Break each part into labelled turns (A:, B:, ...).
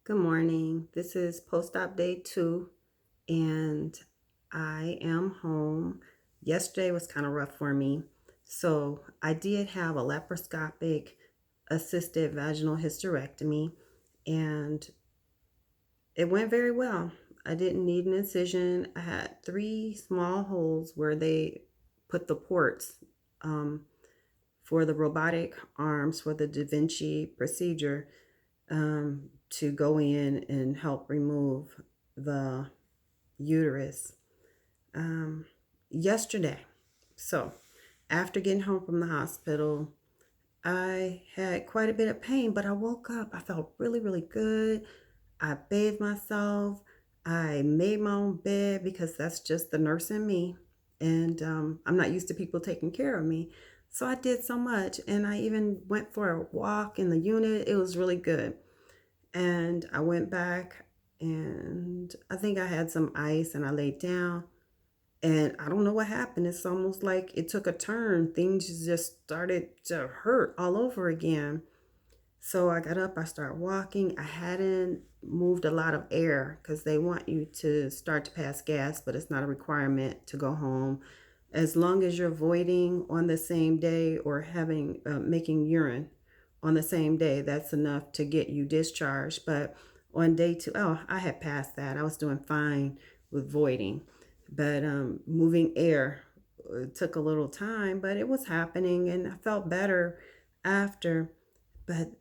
A: Good morning. This is post-op day 2, and I am home. Yesterday was kind of rough for me. So I did have a laparoscopic assisted vaginal hysterectomy, and it went very well. I didn't need an incision. I had 3 small holes where they put the ports um, for the robotic arms for the Da Vinci procedure to go in and help remove the uterus um, yesterday. So, after getting home from the hospital, I had quite a bit of pain, but I woke up. I felt really, really good. I bathed myself. I made my own bed because that's just the nurse in me. And I'm not used to people taking care of me. So I did so much. And I even went for a walk in the unit. It was really good. And I went back and I think I had some ice and I laid down. And I don't know what happened. It's almost like it took a turn. Things just started to hurt all over again. So I got up, I started walking. I hadn't moved a lot of air because they want you to start to pass gas, but it's not a requirement to go home. As long as you're voiding on the same day or having making urine on the same day, that's enough to get you discharged. But on day 2, oh, I had passed that. I was doing fine with voiding, but moving air took a little time, but it was happening, and I felt better after. But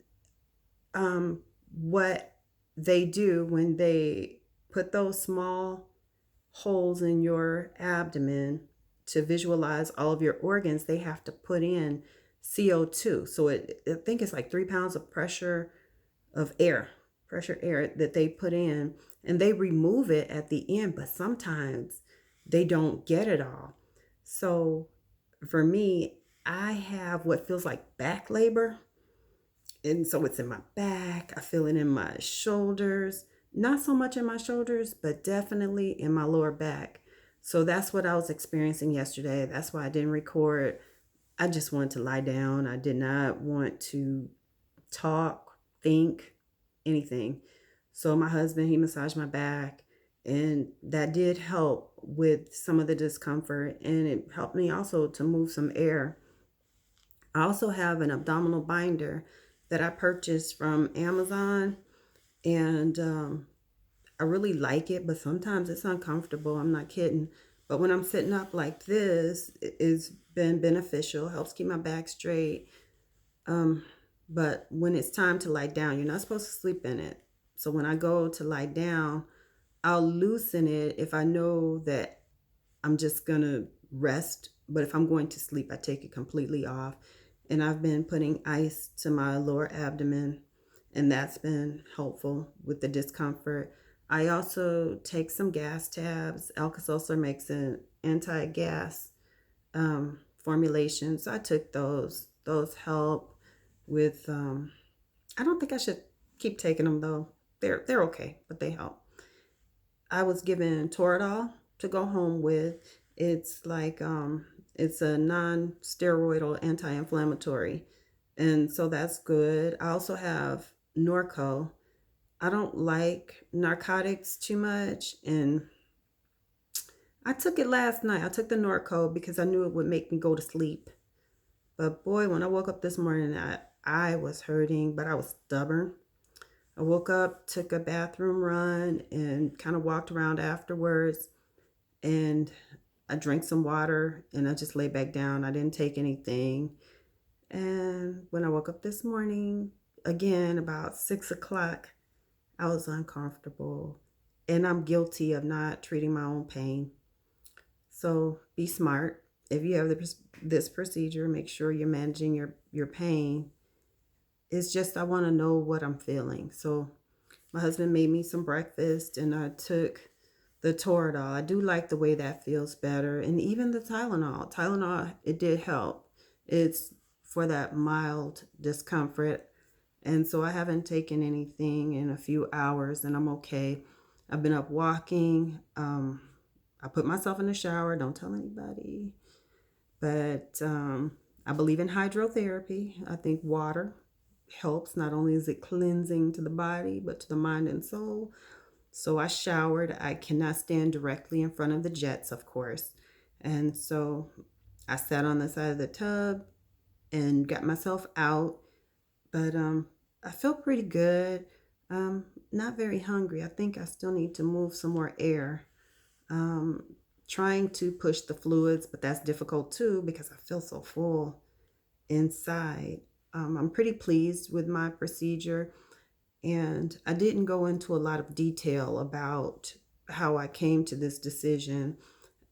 A: what they do when they put those small holes in your abdomen to visualize all of your organs, they have to put in CO2. So I think it's like 3 pounds of pressure air that they put in, and they remove it at the end, but sometimes they don't get it all. So for me, I have what feels like back labor, and so it's in my back. I feel it in my shoulders. Not so much in my shoulders, but definitely in my lower back. So that's what I was experiencing yesterday. That's why I didn't record. I just wanted to lie down. I did not want to talk, think, anything. So my husband, he massaged my back, and that did help with some of the discomfort, and it helped me also to move some air. I also have an abdominal binder that I purchased from Amazon, and I really like it, but sometimes it's uncomfortable. I'm not kidding. But when I'm sitting up like this, it's been beneficial, helps keep my back straight. Um, but when it's time to lie down, you're not supposed to sleep in it. So when I go to lie down, I'll loosen it if I know that I'm just gonna rest. But if I'm going to sleep, I take it completely off. And I've been putting ice to my lower abdomen, and that's been helpful with the discomfort. I also take some gas tabs. Alka-Seltzer makes an anti-gas formulation, so I took those. Those help with. I don't think I should keep taking them though. They're okay, but they help. I was given Toradol to go home with. It's like it's a non-steroidal anti-inflammatory, and so that's good. I also have Norco. I don't like narcotics too much, and I took it last night. I took the Norco because I knew it would make me go to sleep. But boy, when I woke up this morning, I was hurting, but I was stubborn. I woke up, took a bathroom run, and kind of walked around afterwards. And I drank some water and I just lay back down. I didn't take anything. And when I woke up this morning, again, about 6 o'clock, I was uncomfortable. And I'm guilty of not treating my own pain. So be smart. If you have this procedure, make sure you're managing your pain. It's just I want to know what I'm feeling. So my husband made me some breakfast and I took the Toradol. I do like the way that feels better. And even the Tylenol. Tylenol, it did help. It's for that mild discomfort. And so I haven't taken anything in a few hours and I'm okay. I've been up walking. I put myself in the shower. Don't tell anybody. But I believe in hydrotherapy. I think water helps. Not only is it cleansing to the body, but to the mind and soul. So I showered. I cannot stand directly in front of the jets, of course. And so I sat on the side of the tub and got myself out. But I feel pretty good. Not very hungry. I think I still need to move some more air. Um, Trying to push the fluids, but that's difficult too because I feel so full inside. I'm pretty pleased with my procedure, and I didn't go into a lot of detail about how I came to this decision.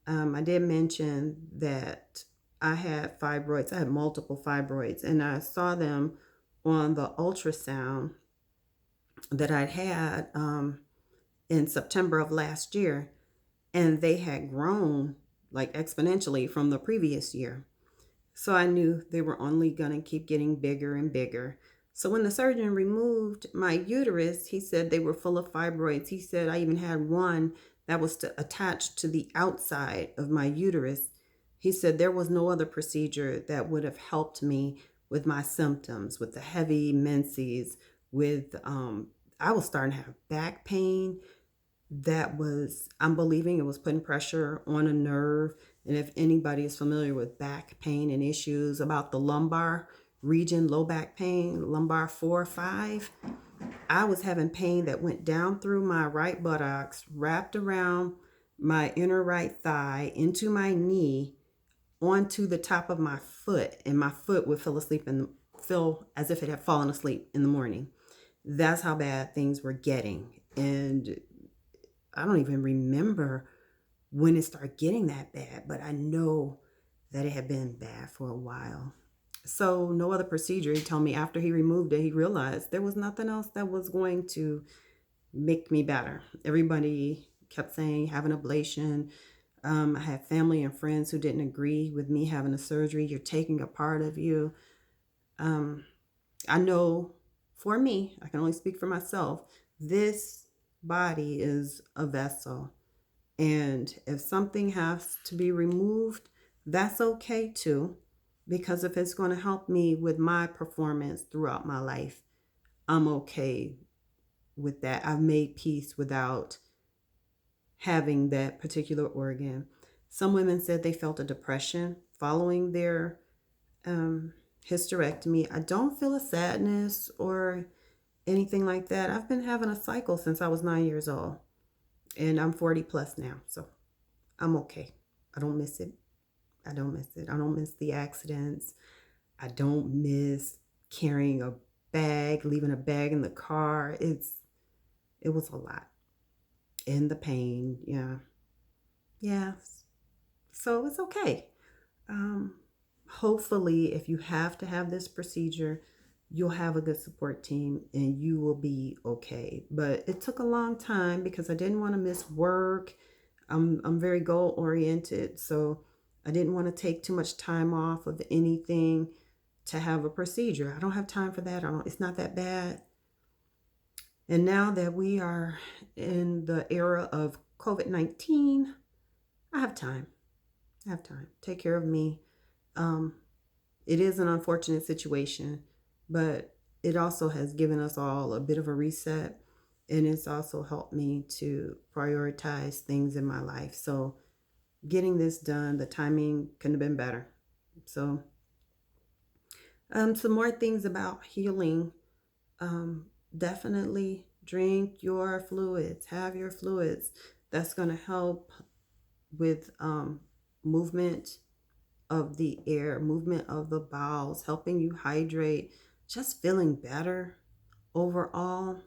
A: I did mention that I had fibroids. I had multiple fibroids, and I saw them on the ultrasound that I'd had in September of last year, and they had grown like exponentially from the previous year. So I knew they were only going to keep getting bigger and bigger. So when the surgeon removed my uterus, he said they were full of fibroids. He said I even had one that was attached to the outside of my uterus. He said there was no other procedure that would have helped me with my symptoms, with the heavy menses, with I was starting to have back pain that was, I'm believing it was putting pressure on a nerve. And if anybody is familiar with back pain and issues about the lumbar region, low back pain, lumbar 4 or 5, I was having pain that went down through my right buttocks, wrapped around my inner right thigh, into my knee, onto the top of my foot, and my foot would feel as if it had fallen asleep in the morning. That's how bad things were getting. And I don't even remember when it started getting that bad, but I know that it had been bad for a while. So, no other procedure. He told me after he removed it, he realized there was nothing else that was going to make me better. Everybody kept saying, have an ablation. I had family and friends who didn't agree with me having a surgery. You're taking a part of you. I know for me, I can only speak for myself, this body is a vessel. And if something has to be removed, that's okay too. Because if it's going to help me with my performance throughout my life, I'm okay with that. I've made peace without having that particular organ. Some women said they felt a depression following their hysterectomy. I don't feel a sadness or anything like that. I've been having a cycle since I was 9 years old, and I'm 40 plus now. So I'm okay. I don't miss it. I don't miss it. I don't miss the accidents. I don't miss carrying a bag, leaving a bag in the car. It was a lot. And the pain, yeah. Yeah. So it's okay. Um, Hopefully, if you have to have this procedure, you'll have a good support team and you will be okay. But it took a long time because I didn't want to miss work. I'm very goal oriented, so I didn't want to take too much time off of anything to have a procedure. I don't have time for that. I don't, it's not that bad. And now that we are in the era of COVID-19, I have time. I have time. Take care of me. Um, it is an unfortunate situation, but it also has given us all a bit of a reset. And it's also helped me to prioritize things in my life. So getting this done, the timing couldn't have been better. So some more things about healing. Um, Definitely drink your fluids, have your fluids. That's going to help with movement of the air, movement of the bowels, helping you hydrate, just feeling better overall.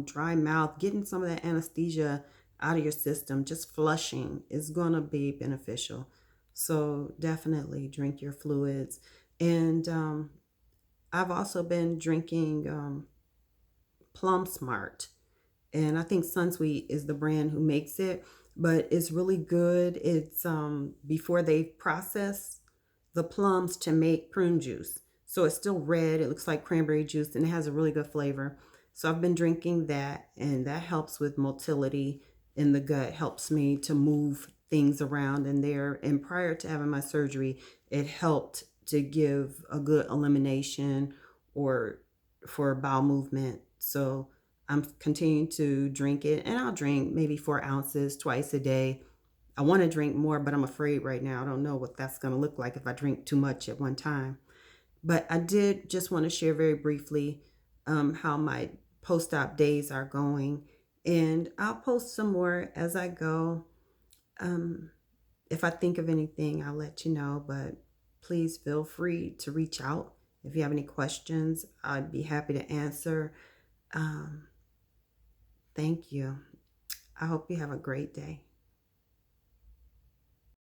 A: Dry mouth, getting some of that anesthesia out of your system, just flushing is going to be beneficial. So definitely drink your fluids. And I've also been drinking Plum Smart, and I think Sunsweet is the brand who makes it, but it's really good. It's before they process the plums to make prune juice. So it's still red. It looks like cranberry juice and it has a really good flavor. So I've been drinking that, and that helps with motility in the gut, helps me to move things around in there. And prior to having my surgery, it helped to give a good elimination or for bowel movement. So I'm continuing to drink it, and I'll drink maybe 4 ounces twice a day. I want to drink more, but I'm afraid right now. I don't know what that's going to look like if I drink too much at one time. But I did just want to share very briefly how my post op days are going. And I'll post some more as I go. Um, if I think of anything, I'll let you know. But please feel free to reach out. If you have any questions, I'd be happy to answer. Um, thank you. I hope you have a great day.